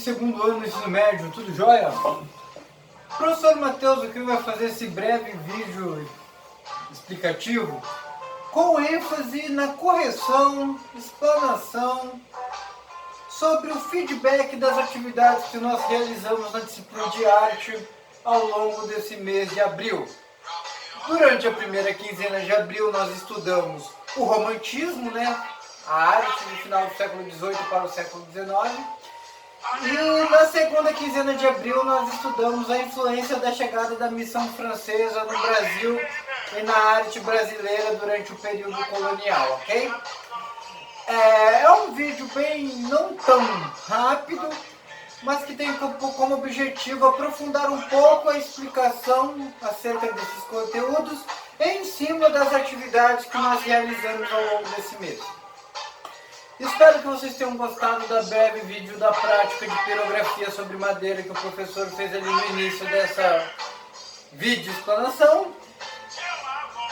segundo ano do ensino médio, tudo jóia? O professor Matheus aqui vai fazer esse breve vídeo explicativo com ênfase na correção, explanação sobre o feedback das atividades que nós realizamos na disciplina de arte ao longo desse mês de abril. Durante a primeira quinzena de abril nós estudamos o romantismo, a arte do final do século XVIII para o século XIX. E na segunda quinzena de abril nós estudamos a influência da chegada da missão francesa no Brasil e na arte brasileira durante o período colonial, ok? É um vídeo bem não tão rápido, mas que tem como objetivo aprofundar um pouco a explicação acerca desses conteúdos em cima das atividades que nós realizamos ao longo desse mês. Espero que vocês tenham gostado da breve vídeo da prática de pirografia sobre madeira que o professor fez ali no início dessa vídeo explanação.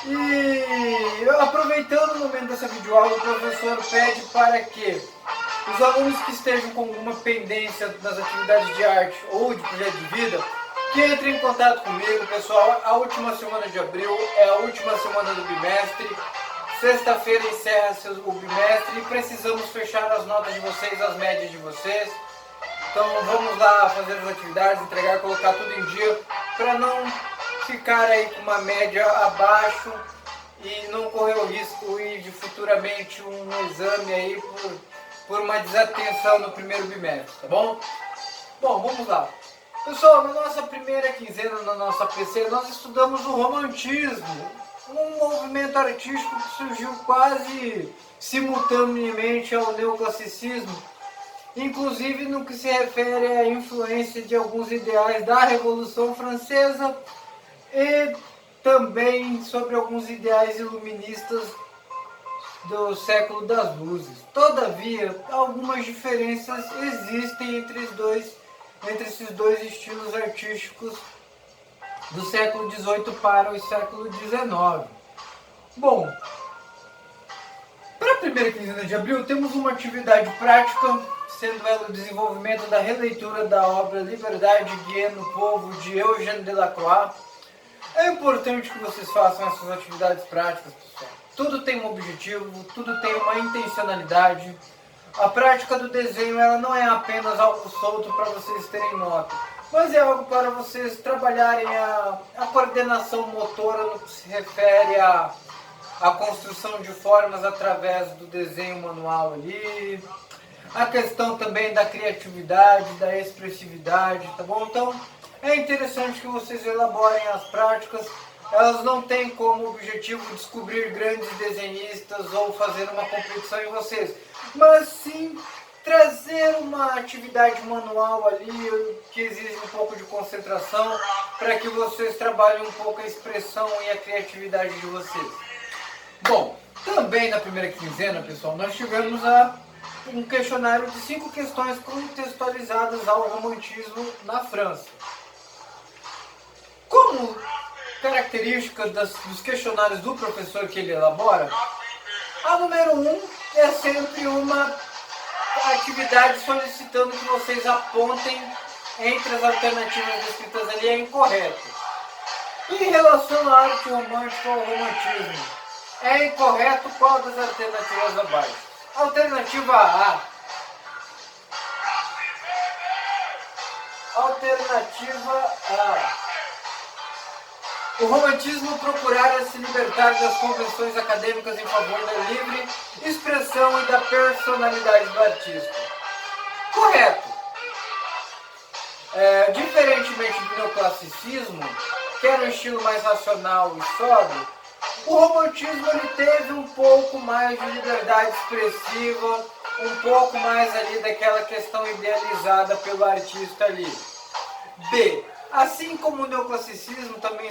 E aproveitando o momento dessa videoaula, o professor pede para que os alunos que estejam com alguma pendência nas atividades de arte ou de projeto de vida, que entrem em contato comigo, pessoal. A última semana de abril é a última semana do bimestre. Sexta-feira encerra o bimestre e precisamos fechar as notas de vocês, as médias de vocês. Então vamos lá fazer as atividades, entregar, colocar tudo em dia para não ficar aí com uma média abaixo e não correr o risco de futuramente um exame aí por uma desatenção no primeiro bimestre, tá bom? Bom, vamos lá. Pessoal, na nossa primeira quinzena, na nossa PC, nós estudamos o romantismo, um movimento artístico que surgiu quase simultaneamente ao neoclassicismo, inclusive no que se refere à influência de alguns ideais da Revolução Francesa e também sobre alguns ideais iluministas do século das luzes. Todavia, algumas diferenças existem entre esses dois estilos artísticos do século XVIII para o século XIX. Bom, para a primeira quinzena de abril temos uma atividade prática, sendo ela o desenvolvimento da releitura da obra Liberdade Guiée no Povo, de Eugène Delacroix. É importante que vocês façam essas atividades práticas, pessoal. Tudo tem um objetivo, tudo tem uma intencionalidade. A prática do desenho ela não é apenas algo solto para vocês terem nota, mas é algo para vocês trabalharem a coordenação motora no que se refere à construção de formas através do desenho manual ali, a questão também da criatividade, da expressividade, tá bom? Então é interessante que vocês elaborem as práticas. Elas não têm como objetivo descobrir grandes desenhistas ou fazer uma competição em vocês, mas sim trazer uma atividade manual ali que exige um pouco de concentração para que vocês trabalhem um pouco a expressão e a criatividade de vocês. Bom, também na primeira quinzena, pessoal, nós tivemos um questionário de 5 questões contextualizadas ao romantismo na França. Como características dos questionários do professor que ele elabora, a número 1 é sempre uma atividade solicitando que vocês apontem entre as alternativas descritas ali a incorreto. Em relação à arte romântica ou romantismo, é incorreto qual das alternativas abaixo? Alternativa A. Alternativa A. O romantismo procurara se libertar das convenções acadêmicas em favor da livre expressão e da personalidade do artista. Correto. Diferentemente do neoclassicismo, que era um estilo mais racional e sóbrio, o romantismo ele teve um pouco mais de liberdade expressiva, um pouco mais ali daquela questão idealizada pelo artista ali. B. Assim como o neoclassicismo também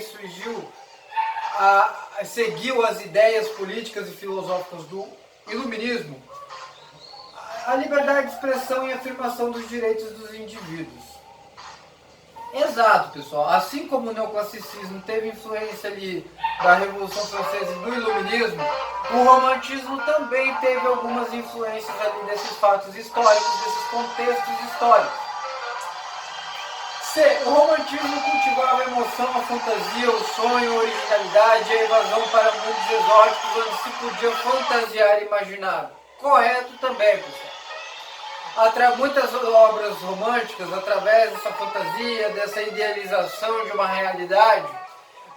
seguiu as ideias políticas e filosóficas do iluminismo, a liberdade de expressão e afirmação dos direitos dos indivíduos. Exato, pessoal. Assim como o neoclassicismo teve influência ali da Revolução Francesa e do iluminismo, o romantismo também teve algumas influências ali desses fatos históricos, desses contextos históricos. C. O romantismo cultivava a emoção, a fantasia, o sonho, a originalidade e a evasão para mundos exóticos onde se podia fantasiar e imaginar. Correto também, pessoal. Muitas obras românticas, através dessa fantasia, dessa idealização de uma realidade,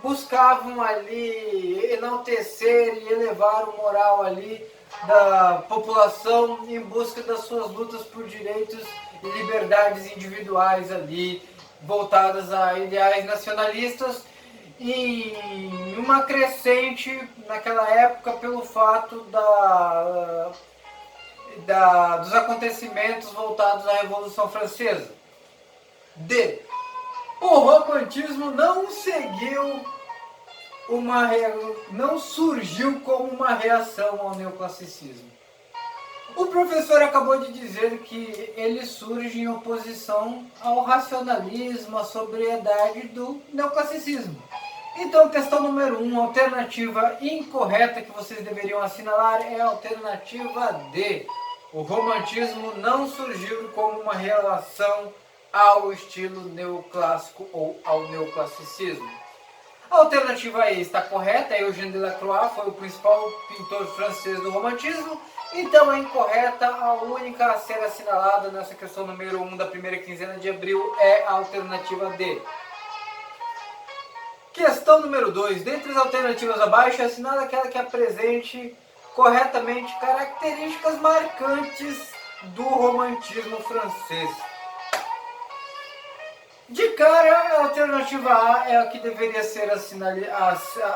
buscavam ali enaltecer e elevar o moral ali da população em busca das suas lutas por direitos e liberdades individuais ali, voltadas a ideais nacionalistas e uma crescente naquela época pelo fato dos acontecimentos voltados à Revolução Francesa. D. O romantismo não surgiu como uma reação ao neoclassicismo. O professor acabou de dizer que ele surge em oposição ao racionalismo, à sobriedade do neoclassicismo. Então, questão número 1, alternativa incorreta que vocês deveriam assinalar é a alternativa D. O romantismo não surgiu como uma reação ao estilo neoclássico ou ao neoclassicismo. A alternativa E está correta, Eugène Delacroix foi o principal pintor francês do romantismo, então é incorreta, a única a ser assinalada nessa questão número 1 da primeira quinzena de abril é a alternativa D. Questão número 2, dentre as alternativas abaixo, assinala aquela que apresente corretamente características marcantes do romantismo francês. De cara, a alternativa A é a que deveria ser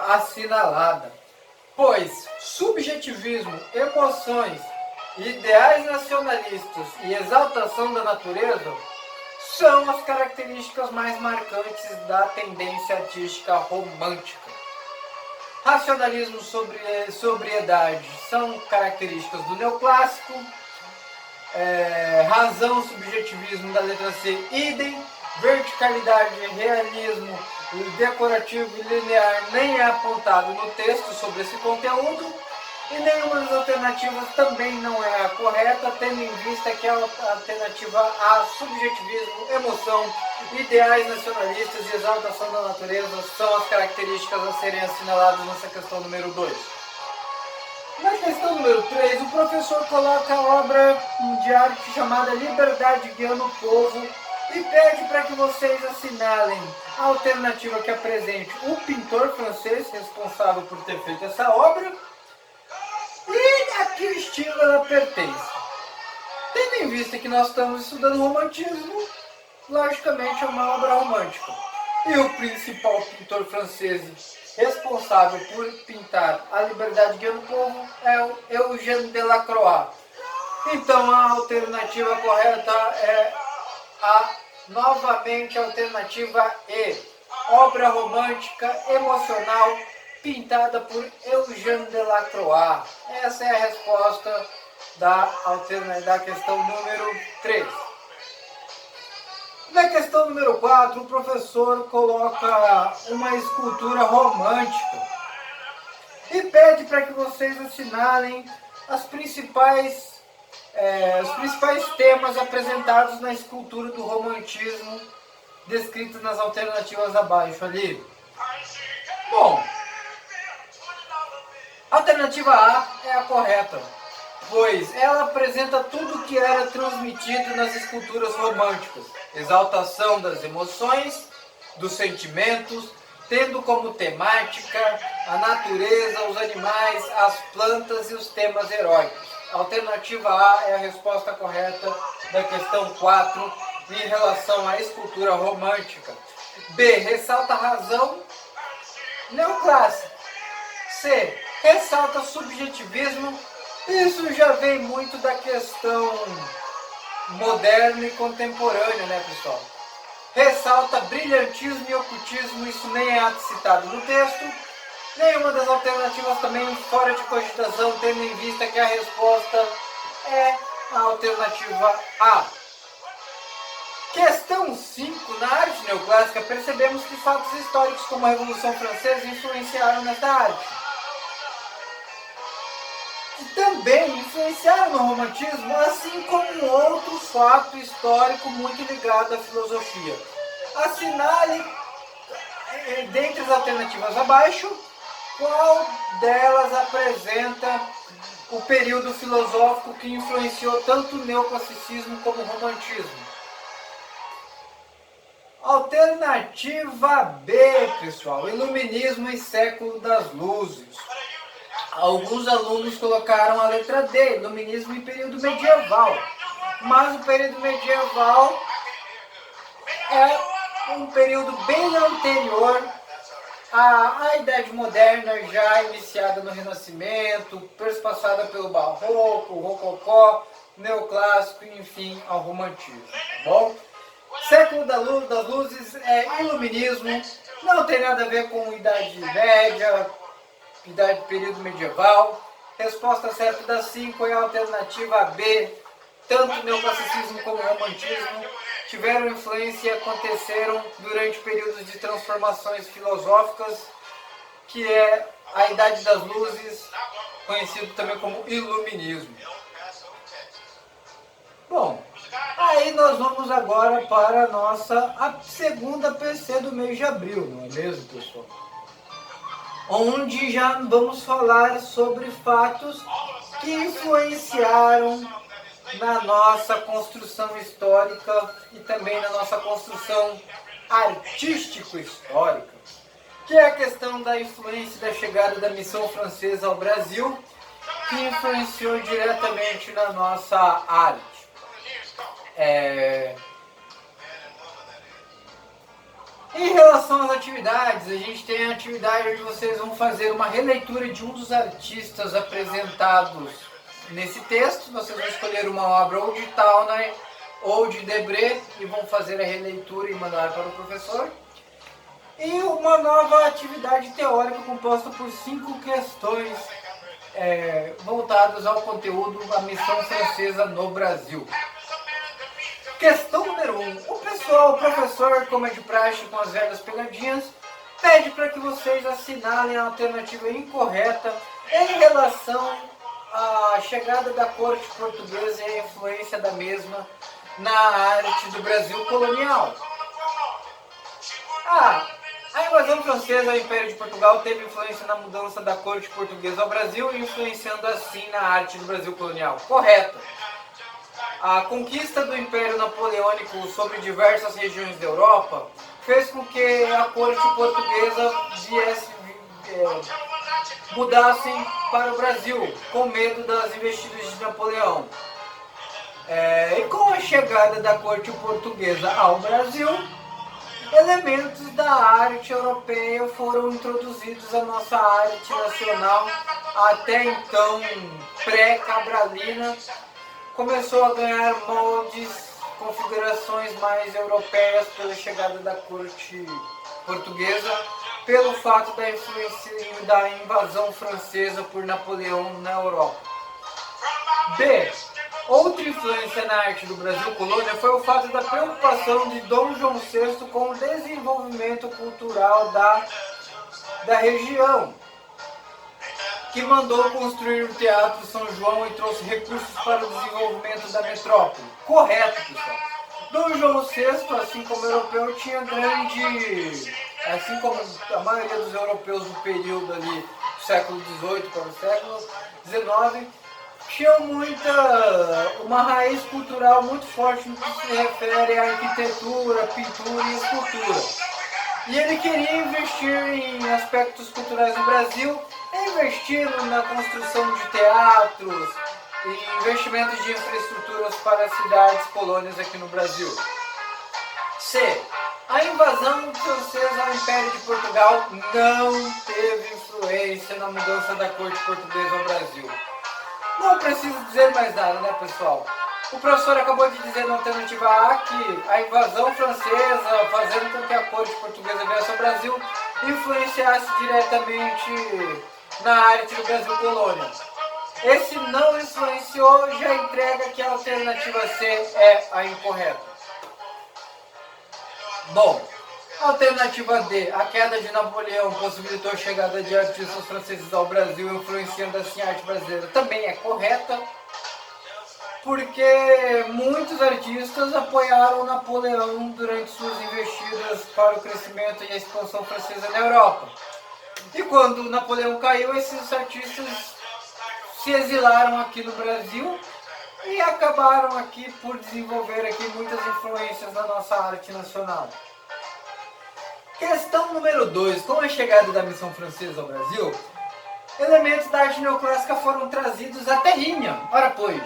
assinalada, pois subjetivismo, emoções, ideais nacionalistas e exaltação da natureza são as características mais marcantes da tendência artística romântica. Racionalismo e sobriedade são características do neoclássico, razão, subjetivismo da letra C, idem. Verticalidade, realismo, decorativo e linear nem é apontado no texto sobre esse conteúdo e nenhuma das alternativas também não é a correta, tendo em vista que a alternativa A, subjetivismo, emoção, ideais nacionalistas e exaltação da natureza são as características a serem assinaladas nessa questão número 2. Na questão número 3, o professor coloca a obra de arte chamada Liberdade Guiando o Povo e pede para que vocês assinalem a alternativa que apresente o pintor francês responsável por ter feito essa obra e a que estilo ela pertence. Tendo em vista que nós estamos estudando romantismo, logicamente é uma obra romântica. E o principal pintor francês responsável por pintar a Liberdade Guiando o Povo é o Eugène Delacroix. Então a alternativa correta é novamente a alternativa E, obra romântica emocional pintada por Eugène Delacroix. Essa é a resposta da questão número 3. Na questão número 4, o professor coloca uma escultura romântica e pede para que vocês assinalem os principais temas apresentados na escultura do romantismo descritos nas alternativas abaixo ali. Bom, a alternativa A é a correta, pois ela apresenta tudo o que era transmitido nas esculturas românticas. Exaltação das emoções, dos sentimentos, tendo como temática a natureza, os animais, as plantas e os temas heróicos. A alternativa A é a resposta correta da questão 4 em relação à escultura romântica. B. Ressalta a razão neoclássica. C. Ressalta subjetivismo. Isso já vem muito da questão moderna e contemporânea, né, pessoal? Ressalta brilhantismo e ocultismo. Isso nem é citado no texto. Nenhuma das alternativas também fora de cogitação, tendo em vista que a resposta é a alternativa A. Questão 5. Na arte neoclássica, percebemos que fatos históricos como a Revolução Francesa influenciaram nesta arte. E também influenciaram no romantismo, assim como um outro fato histórico muito ligado à filosofia. Assinale, dentre as alternativas abaixo, qual delas apresenta o período filosófico que influenciou tanto o neoclassicismo como o romantismo. Alternativa B, pessoal, Iluminismo e Século das Luzes. Alguns alunos colocaram a letra D, Iluminismo e período medieval. Mas o período medieval é um período bem anterior à Idade Moderna, já iniciada no Renascimento, perspassada pelo Barroco, Rococó, Neoclássico e, enfim, ao Romantismo. Tá bom? Século das Luzes é Iluminismo, não tem nada a ver com Idade Média, período medieval. Resposta certa das 5 é a alternativa B. Tanto o neoclassicismo como o romantismo tiveram influência e aconteceram durante períodos de transformações filosóficas, que é a Idade das Luzes, conhecido também como Iluminismo. Bom, aí nós vamos agora para a segunda PC do mês de abril, não é mesmo, pessoal? Onde já vamos falar sobre fatos que influenciaram na nossa construção histórica e também na nossa construção artístico-histórica, que é a questão da influência da chegada da missão francesa ao Brasil, que influenciou diretamente na nossa arte. Em relação às atividades, a gente tem a atividade onde vocês vão fazer uma releitura de um dos artistas apresentados nesse texto. Vocês vão escolher uma obra ou de Tauner ou de Debré e vão fazer a releitura e mandar para o professor. E uma nova atividade teórica composta por 5 questões voltadas ao conteúdo da missão francesa no Brasil. Questão número 1. O professor, como é de praxe com as velhas pegadinhas, pede para que vocês assinalem a alternativa incorreta em relação à chegada da corte portuguesa e a influência da mesma na arte do Brasil colonial. A invasão francesa ao Império de Portugal teve influência na mudança da corte portuguesa ao Brasil, influenciando assim na arte do Brasil colonial. Correto. A conquista do Império Napoleônico sobre diversas regiões da Europa fez com que a corte portuguesa mudassem para o Brasil, com medo das investidas de Napoleão. E com a chegada da corte portuguesa ao Brasil, elementos da arte europeia foram introduzidos à nossa arte nacional, até então pré-cabralina. Começou a ganhar moldes, configurações mais europeias pela chegada da corte portuguesa, pelo fato da influência da invasão francesa por Napoleão na Europa. B. Outra influência na arte do Brasil colônia foi o fato da preocupação de Dom João VI com o desenvolvimento cultural da região, que mandou construir o Teatro São João e trouxe recursos para o desenvolvimento da metrópole. Correto, pessoal. Dom João VI, assim como europeu, tinha assim como a maioria dos europeus do período ali do século XVIII para o século XIX, tinha uma raiz cultural muito forte no que se refere à arquitetura, pintura e escultura. E ele queria investir em aspectos culturais no Brasil, investindo na construção de teatros e investimentos de infraestruturas para cidades colônias aqui no Brasil. C. A invasão francesa ao Império de Portugal não teve influência na mudança da corte portuguesa ao Brasil. Não preciso dizer mais nada, né, pessoal? O professor acabou de dizer na alternativa A que a invasão francesa, fazendo com que a corte portuguesa viesse ao Brasil, influenciasse diretamente na arte do Brasil colônia. Esse não influenciou, já entrega que a alternativa C é a incorreta. Bom, alternativa D, a queda de Napoleão possibilitou a chegada de artistas franceses ao Brasil, influenciando assim a arte brasileira, também é correta. porque muitos artistas apoiaram Napoleão durante suas investidas para o crescimento e a expansão francesa na Europa. E quando Napoleão caiu, esses artistas se exilaram aqui no Brasil e acabaram aqui por desenvolver aqui muitas influências na nossa arte nacional. Questão número 2. Com a chegada da missão francesa ao Brasil, elementos da arte neoclássica foram trazidos à terrinha. Ora pois,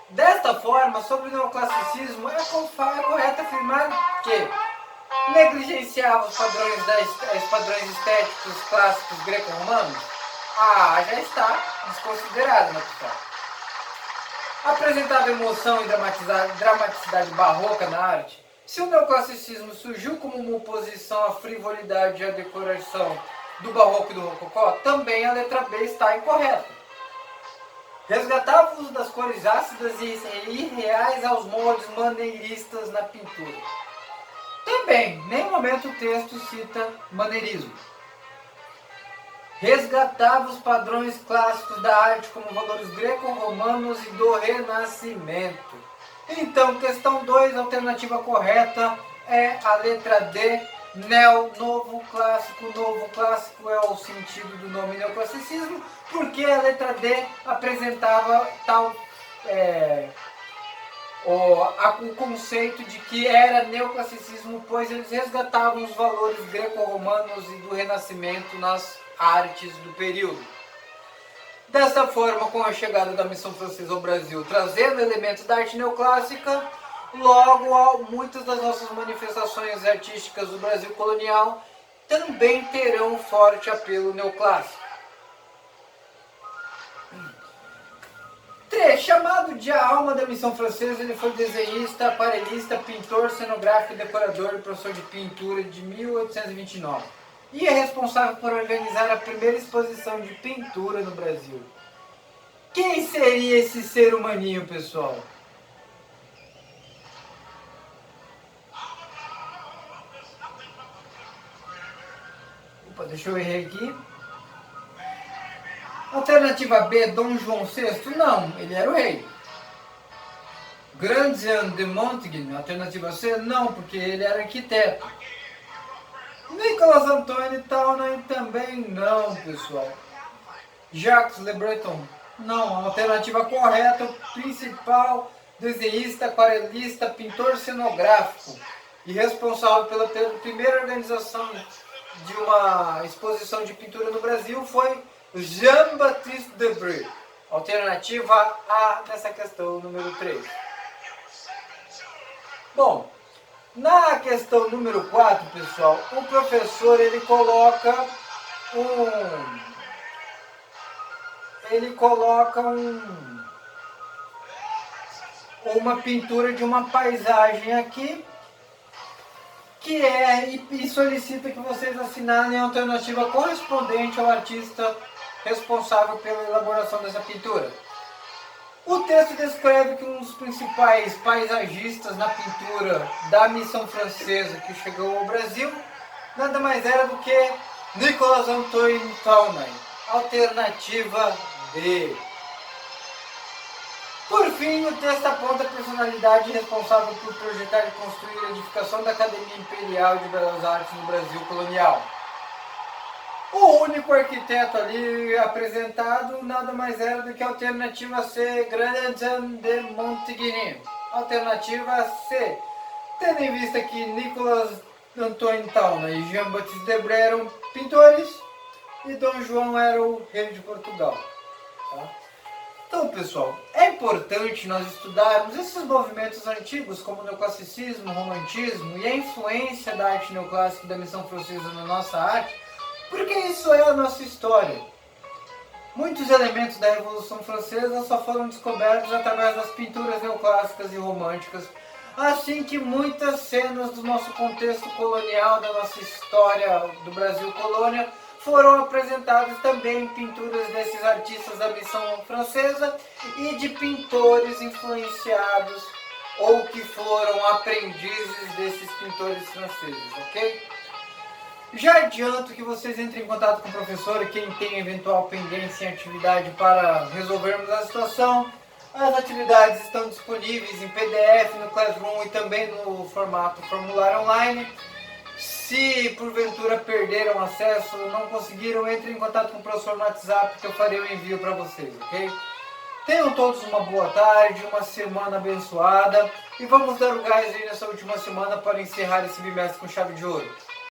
desta forma, sobre o neoclassicismo, é correto afirmar que negligenciava os padrões estéticos clássicos greco-romanos? Já está desconsiderado, né, pessoal? Apresentava emoção e dramaticidade barroca na arte. Se o neoclassicismo surgiu como uma oposição à frivolidade e à decoração do barroco e do rococó, também a letra B está incorreta. Resgatava o uso das cores ácidas e irreais aos moldes maneiristas na pintura. Também, em nenhum momento o texto cita maneirismo. Resgatava os padrões clássicos da arte como valores greco-romanos e do Renascimento. Então, questão 2, a alternativa correta é a letra D, novo clássico. Novo clássico é o sentido do nome neoclassicismo, porque a letra D apresentava o conceito de que era neoclassicismo, pois eles resgatavam os valores greco-romanos e do Renascimento nas artes do período. Dessa forma, com a chegada da missão francesa ao Brasil, trazendo elementos da arte neoclássica, logo muitas das nossas manifestações artísticas do Brasil colonial também terão um forte apelo neoclássico. 3. Chamado de a alma da missão francesa, ele foi desenhista, aquarelista, pintor, cenográfico e decorador e professor de pintura de 1829. E é responsável por organizar a primeira exposição de pintura no Brasil. Quem seria esse ser humaninho, pessoal? Opa, deixa eu errar aqui. Alternativa B, Dom João VI? Não, ele era o rei. Grandjean de Montaigne? Alternativa C? Não, porque ele era arquiteto. Nicolas Antoine Townshend também não, pessoal. Jacques Le Breton? Não, a alternativa correta, o principal desenhista, aquarelista, pintor cenográfico e responsável pela primeira organização de uma exposição de pintura no Brasil foi Jean-Baptiste Debré. Alternativa A nessa questão número 3. Bom, na questão número 4, pessoal, o professor ele coloca uma pintura de uma paisagem aqui, que e solicita que vocês assinalem a alternativa correspondente ao artista responsável pela elaboração dessa pintura. O texto descreve que um dos principais paisagistas na pintura da missão francesa que chegou ao Brasil nada mais era do que Nicolas Antoine Townshend. Alternativa D. Por fim, o texto aponta a personalidade responsável por projetar e construir a edificação da Academia Imperial de Belas Artes no Brasil colonial. O único arquiteto ali apresentado nada mais era do que a alternativa C, Grandjean de Montaigne. Alternativa C. Tendo em vista que Nicolas Antoine Townshend e Jean-Baptiste Debré eram pintores e Dom João era o rei de Portugal. Tá? Então, pessoal, é importante nós estudarmos esses movimentos antigos como o neoclassicismo, o romantismo e a influência da arte neoclássica e da missão francesa na nossa arte, porque isso é a nossa história. Muitos elementos da Revolução Francesa só foram descobertos através das pinturas neoclássicas e românticas, assim que muitas cenas do nosso contexto colonial, da nossa história do Brasil colônia, foram apresentadas também em pinturas desses artistas da missão francesa e de pintores influenciados ou que foram aprendizes desses pintores franceses, ok? Já adianto que vocês entrem em contato com o professor e quem tem eventual pendência em atividade para resolvermos a situação. As atividades estão disponíveis em PDF no Classroom e também no formato formulário online. Se porventura perderam acesso, não conseguiram, entre em contato com o professor no WhatsApp que eu farei o envio para vocês, ok? Tenham todos uma boa tarde, uma semana abençoada e vamos dar o gás aí nessa última semana para encerrar esse bimestre com chave de ouro.